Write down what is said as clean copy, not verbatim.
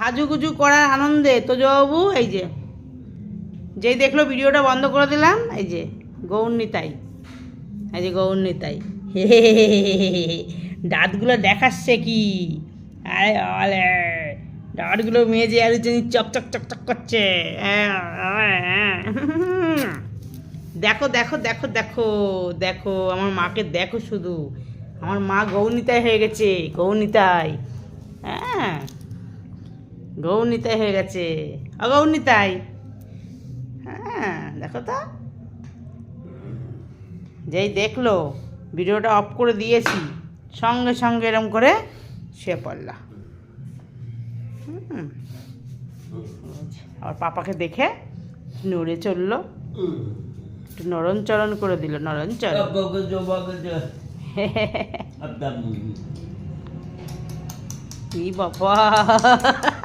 সাজুগুজু করার আনন্দে তোজবাবু এই যে যেই দেখলো ভিডিওটা বন্ধ করে দিলাম, এই যে গৌরনিতাই, এই যে গৌরনিতাই দাঁতগুলো দেখাচ্ছে কি, আরে আলে দাঁতগুলো মেজে আর চকচক চকচক করছে। দেখো দেখো দেখো দেখো দেখো আমার মাকে দেখো, শুধু আমার মা গৌরনিতাই হয়ে গেছে, গৌরনিতাই। হ্যাঁ, গৌরনিতাই হয়ে গেছে, অগৌরনিতাই। হ্যাঁ দেখো তো, যেই দেখলো ভিডিওটা অফ করে দিয়েছি সঙ্গে সঙ্গে এরম করে শুয়ে পড়লা। আর পাপাকে দেখে নড়ে চললো, একটু নরম চরণ করে দিল, নরম চরণ। কি বাবা